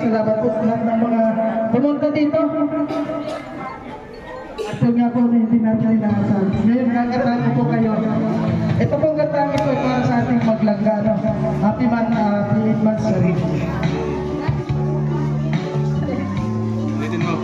Salamat po sa lahat ng mga pumunta dito. At yun nga po na hindi natin inaasahan. Ngayon, kakatahan po kayo. Ito pong katahan ito ay para sa ating maglangga. No? Happy 8 months sa rin. Ulitin mo.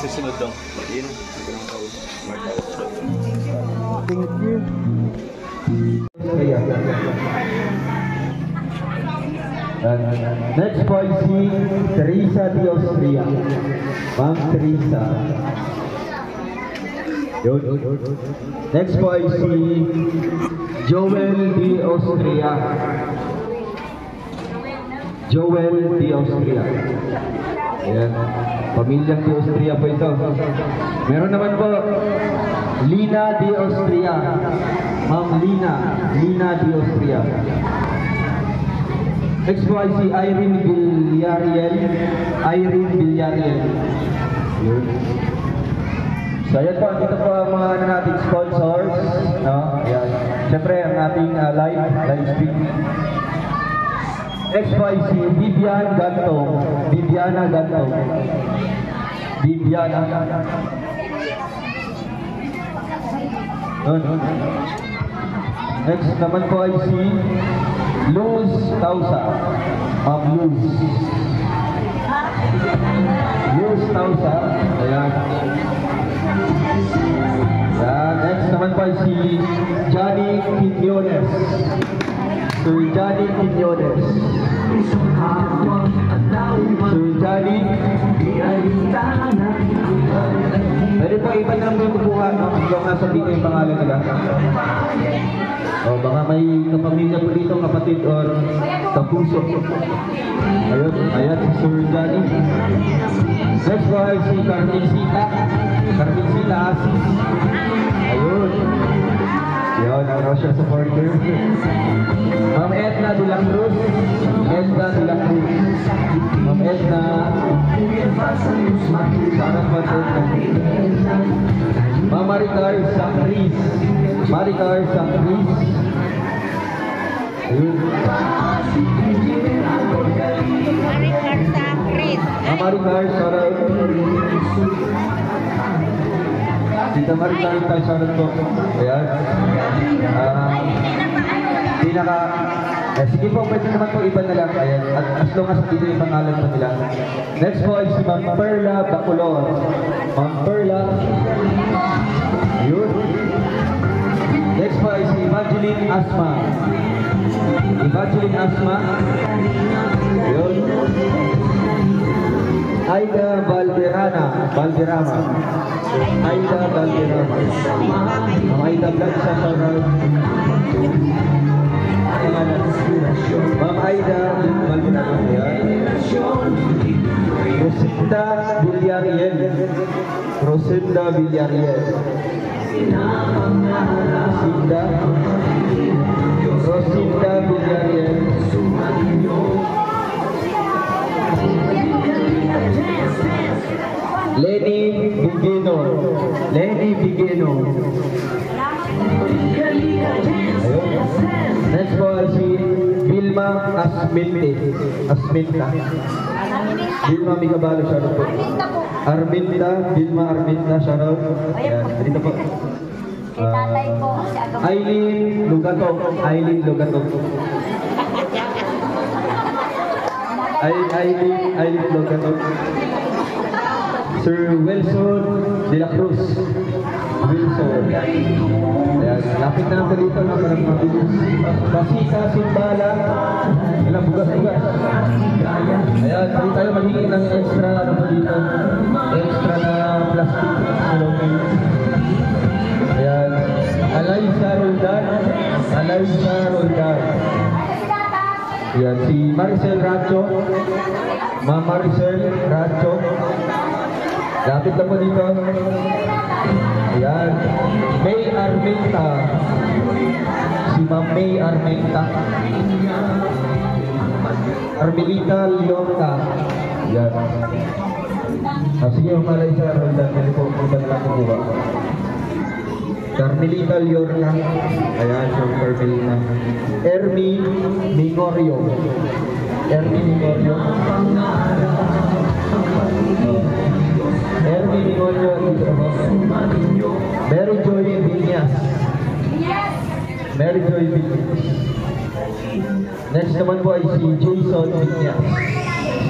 Susunod daw. Thank you. Next po ay si Teresa de Austria. Ma'am Teresa. Next po ay si Joel de Austria. Joel de Austria. Ayan. Pamilyang de Austria po ito. Meron naman po Lina de Austria. Ma'am Lina de Austria. Next po ay si Irene Villarreal. Yun. So ayan po, dito po ang mga nating sponsors. No? Ayan. Siyempre ang ating live stream. Next po ay si Viviana Gantong. Next naman po ay si Luz Tausa. Ma'am Luz Tausa. Ayan. Next naman po ay si Johnny Quinones. Sir Johnny Quinones. Pwede po iba na lang kukuha, no? Yung nasa dito yung pangalan nila. O baka may kapamilya po dito, kapatid or kapuso. Ayan si Sir Johnny. Next po ay si Carmencita Asis. Ayun. Yun, ang Russia supporter. Ma'am Edna de la Cruz. Ma'am Edna. Sarang Patel. Ma'am Maricar Sacris. Ayun. Ma'am Maricar, sarang. Dito Maricar, sarang po. Ayan. Sige po, pwede naman po iba na lang. Ayan. At as long as dito yung pangalan po nila. Next po ay si Ma'am Perla Bacolor. Ma'am Perla. Ayun. Next po ay si Evangeline Asma. Ayun. Valderrama. Aida Valderrama. Ma'am Aida Vlog sa shoutout. Ma'am Aida Valderrama. Rosinda Villarreal. Rosinda Villarreal. Rosinda Villarreal. Lenny Bigeno. Lenny Bigeno. Ayun. Next po ay si Vilma Asminte. Asminta. Vilma Migabalo, shoutout po. Arminta, Vilma Arminta, shoutout. Ayan, dito po. Tatay po, si Agam. Aileen Lugatok. Aileen Lugatok. Aileen Lugatok. Sir Wilson de la Cruz. Wilson. Ayan, lapit na natin dito na parang mabilis. Basita, Simbala. Alam, bugas-bugas. Ayan, pwede tayo magiging ng extra ano po dito. Extra na plastic. Ayan. Alaysa Roldan. Alaysa Roldan. Ayan, si Maricel Racho. Ma'am Maricel Racho. Lapit lang po dito. Ayan. May Armenta. Si Ma'am May Armenta. Armelita Leonta. Ayan. Sige, umalay sa Roldan. Pwede po punta na lang po. Carmelita Leonta. Ayan, so Carmelita. Ermi Mingorio. Ermi Mingorio. Ermi Mingorio. Mary Joy Villas. Mary Joy Villas. Next naman po ay si Jason Villas.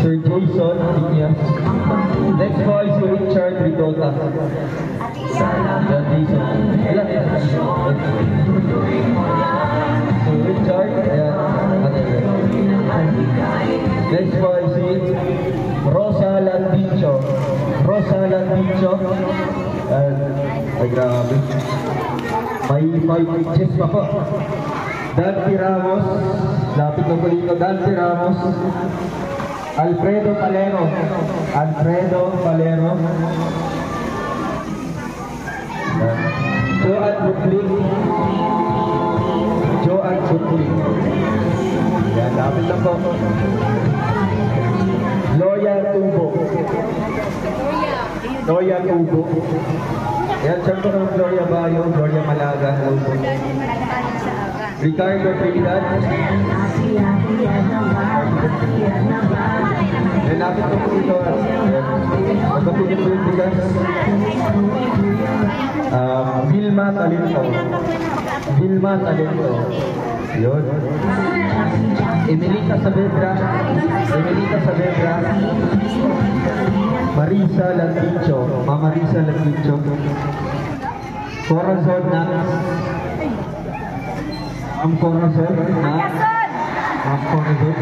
Sir Jason Villas. Next po ay si Richard Ridota. Jason. Ilan? So Richard. Ayan. Next po ay si Rosa Landicho. Rosa Landicho. Ay grabe. May 5 inches pa po. Dante Ramos. Lapit na po dito. Dante Ramos. Alfredo Palero. Alfredo Palero. Joan Buklik. Joan Buklik. Yan, lapit na po. Loya Tubo. Loya Tubo. Yan, siya po ng Gloria Bayo, Gloria Malaga. Ricardo Trinidad. Yan, lapit na po ito. Magpapigil po yung bigas. Vilma Talento. Vilma Talento. Yun. Emilita Saavedra. Emilita Saavedra. Marisa Landicho. Mama Marisa Landicho. Corazon Nax. Corazon Nax. Corazon.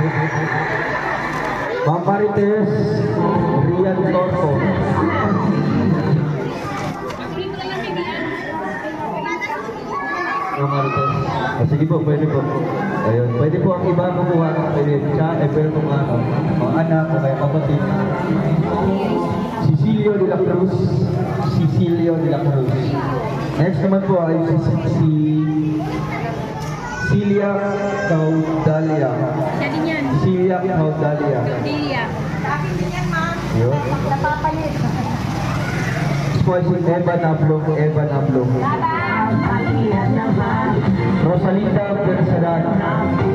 Ma'am Marites Rian Torco. Sige po, pwede po. Ayun, pwede po ang iba kumuha. Pwede siya, pwede po mga anak, mga kapatid. Cecilio de la Cruz. Cecilio de la Cruz. Next naman po ay si Celia Caudalia. Celia Caudalia. Yun. Next po ay si Eva Nablong. Eva Nablong. Rosalinda Bersabal.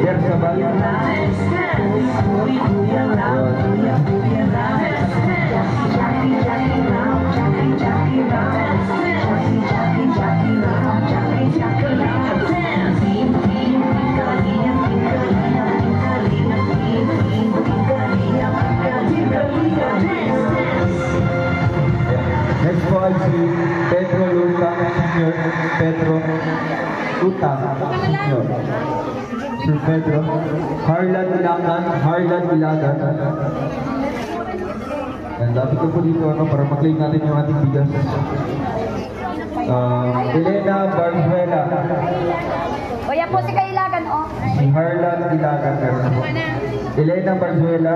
Bersabal. Next po ay si Pedro Lutang Sr. Pedro Lutang Sr. Sir Pedro. Harlan Ilagan. Harlan Ilagan. lapit ko po dito para mag-claim natin yung ating bigas. Elena Barzuela. O yan po si Kailagan, oh. Si Harlan Ilagan. Elena Barzuela.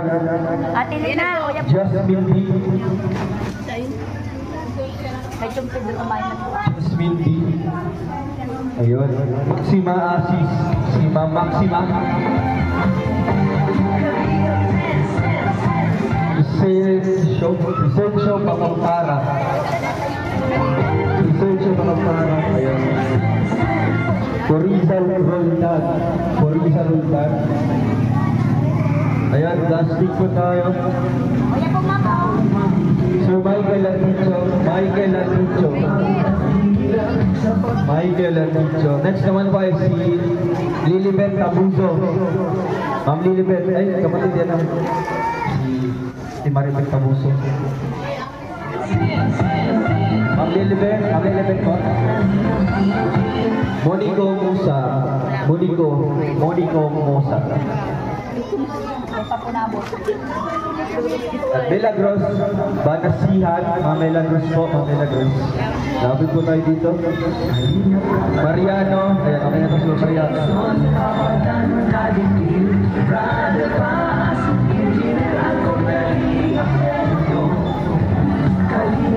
Ate Lina, o yan po. Jasmine B. May tumpid na kumain na po. Jasmine B. Ayun. Maxima Asis. Si Ma'am Maxima. Vicencio Pamangkara. Vicencio Pamangkara. Ayun. Corisa Roldan. Corisa Roldan. Ayan, last week po tayo. O yan po, mama. Sir Michael Aticho. Michael Aticho. Michael Aticho. Next naman po ay si Lilibet Abuso. Ma'am Lilibet. Ay, kapatid yan ang si Maribel Tabuso. Ma'am Lilibet po. Monico Musa. Monico Musa. May papunabot. At Milagros, Banasihan, Ma'am Milagros po, Ma'am Milagros. Lapit po tayo dito. Mariano, ayan, okay na po si Mariano.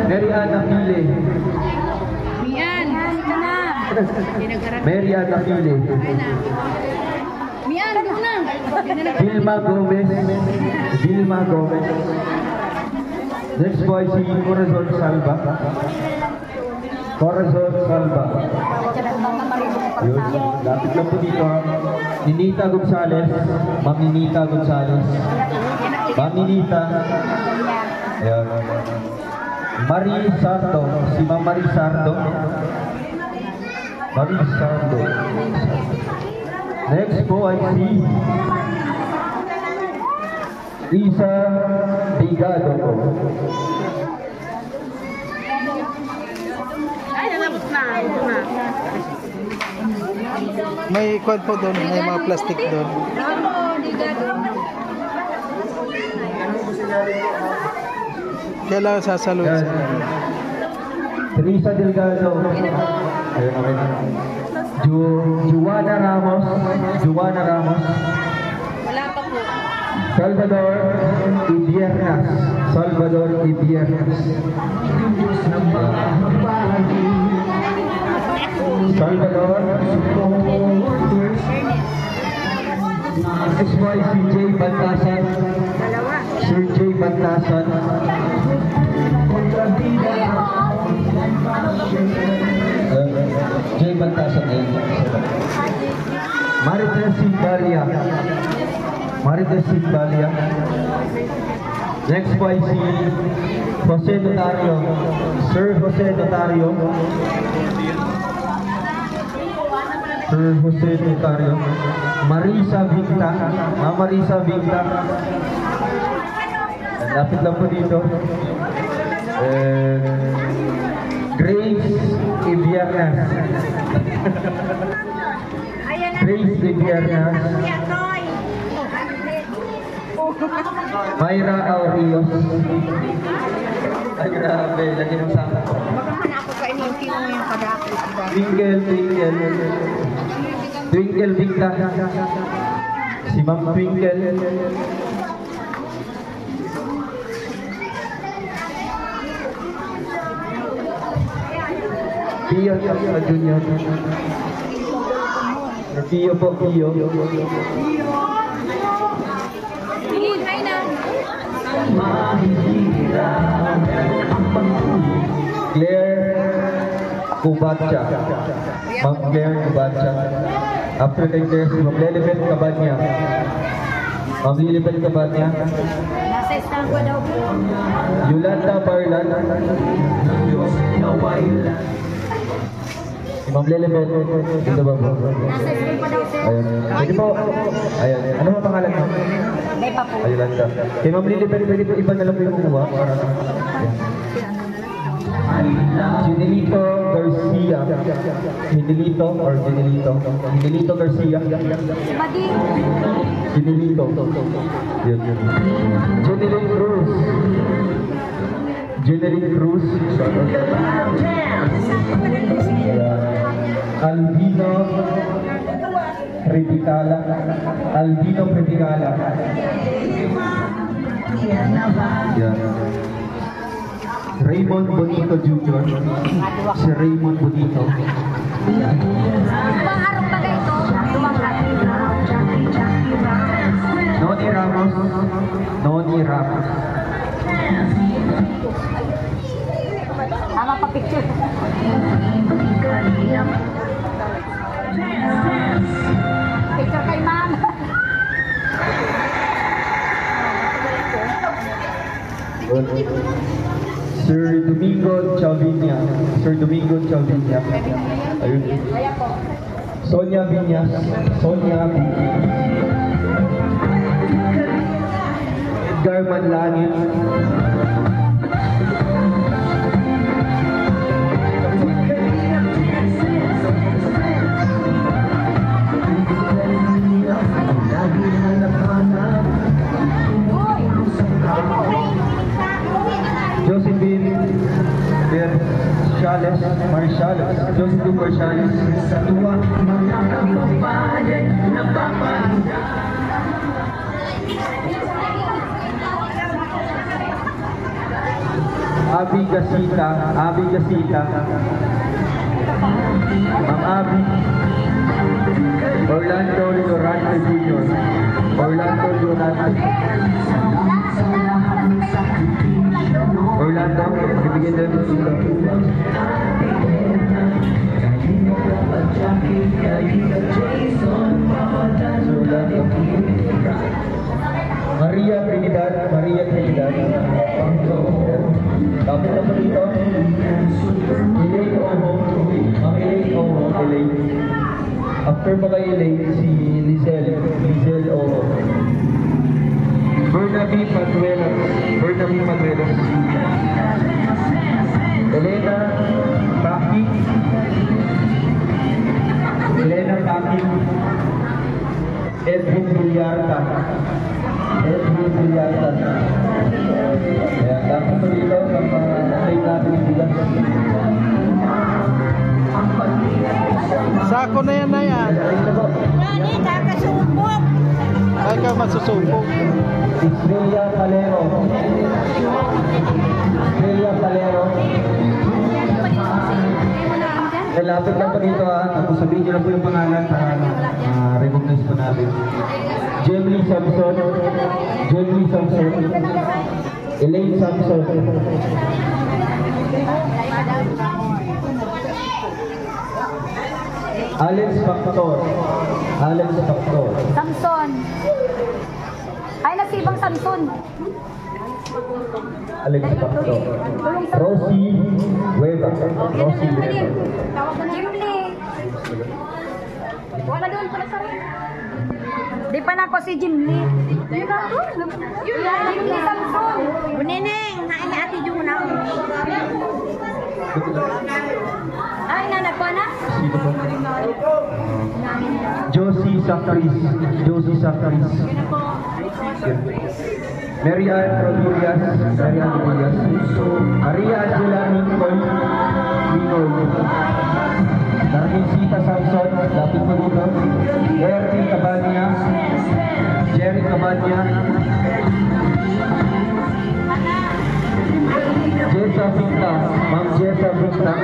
Mary Ann Aquile. Mian, ka na. Mary Ann Aquile. Mian, ano na? Vilma Gomez. Vilma Gomez. Next po ay si Corazon Salva. Corazon Salva. Yun, lapit lang po dito. Ninita Gonzales. Ma'am Ninita Gonzales. Ma'am Ninita. Ayan. Marie Sardo. Si Ma'am Marie Sardo. Marie Sardo. Next po ay si Lisa Bigado. Ay, nalabot na. May kwan po doon, may mga plastic doon. Kailangan sasaluhin Yan. sila. Teresa Delgado. Ayun, okay na. Juana Ramos. Juana Ramos. Wala pa po. Salvador Ibiernas. Salvador Ibiernas. Salvador. Next boy si Jay Bantasan. Sir Jay Bantasan. Jay Bantasan ayun. Marites Sigbalia. Marites Sigbalia. Next po ay si Jose Notario. Sir Jose Notario. Sir Jose Notario. Marisa Victa. Ma'am Marisa Victa. Lapit lang po dito. Grace Ibiernas. Grace Ibiernas. Mayra Aurios. Ay, grabe. Lagi ng sama ko. Twinkle Victa. Si Ma'am Twinkle. Pio Junior. Pio po, Pio. Hi na. Claire Kubatcha. Ma'am Claire Kubatcha. After kay Claire, si Ma'am Lilibet Cabanya. Ma'am Lilibet Cabanya. Nasa estanggo daw po. Yolanda Parlan. Si Ma'am Lilibet. Dito ba po? Nasa estanggo pa daw, sir. Ayun. Pwede po. Ayun. Ano ang pangalan mo? May pa po. Ayun lang. Kay Ma'am Lilibet, pwede po iba na lang po yung kukuha. Para Ginelito Garcia. Ginelito or Ginelito? Ginelito Garcia. Si Badi. Ginelito. Yun. Ginelito Cruz. Jeneline Cruz. Albino Priticala. Albino Priticala. Yan. Raymond Bonito Jr. Si Raymond Bonito. Ibang araw ba ito? Noni Ramos. Noni Ramos. Tama pa picture. Picture kay ma'am. Sir Domingo Chalvinia. Sir Domingo Chalvinia. Ayun. Sonia Viñas. Sonia Viñas. Edgar Manlangit. Josephine Marshales. Josephine Marshales. Abby Gasita. Ma'am Abby. Orlando Llorante Jr. Orlando, bibigyan namin sila. Maria Trinidad. Tapos na po dito. Elaine Oho. After pa kay Elaine, si Lizelle Oho. Bernabe Manuelos. Elena Paki. Edwin Villarta. Ayan, tapos po dito sa mga plate natin yung bigas. Sako na yan na yan. Nani, kakasumbog. Ay ka masusubok. Estrella Calero. Lapit lang po dito ha. Tapos sabihin nyo lang po yung pangalan para recognize po natin. Jemly Samson. Elaine Samson. Alex Factor. Samson. Ay, nasibang Samson. Alex Factor. Rosie Hueva. Jimly. Wala doon pala sa rin. Di pa na ako si Jimly. Jimly Samson. Buneneng, nain ni Ate Jung na. Ay, nanak ko na? Josie Sacris. Mary Ann Rodriguez. Maria Angela Nicole. Narcisita Samson. Lapit mo dito. Jerry Cabanya. Jessa Pinta. Ma'am Jessa Pinta.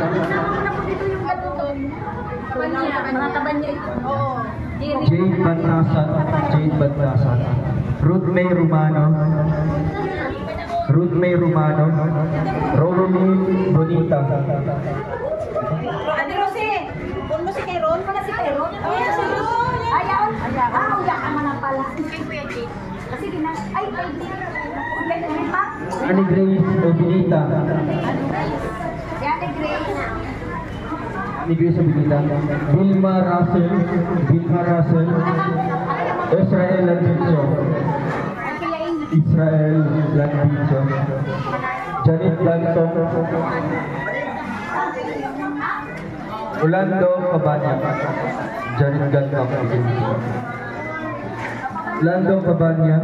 Mga kabanya ito. Oo. Jade Bantasan. Ruth May Romano. Rolomil Bonita. Ate Rosie, kung mo si Kairon, wala si Kairon? Ayaw, si Ron. Ayaw. Uya ka man pala. Kasi gina, ay, pa? Annie Grace Obinita. Vilma Russell. Israel Landicho. Janet Blanton. Orlando Cabanya.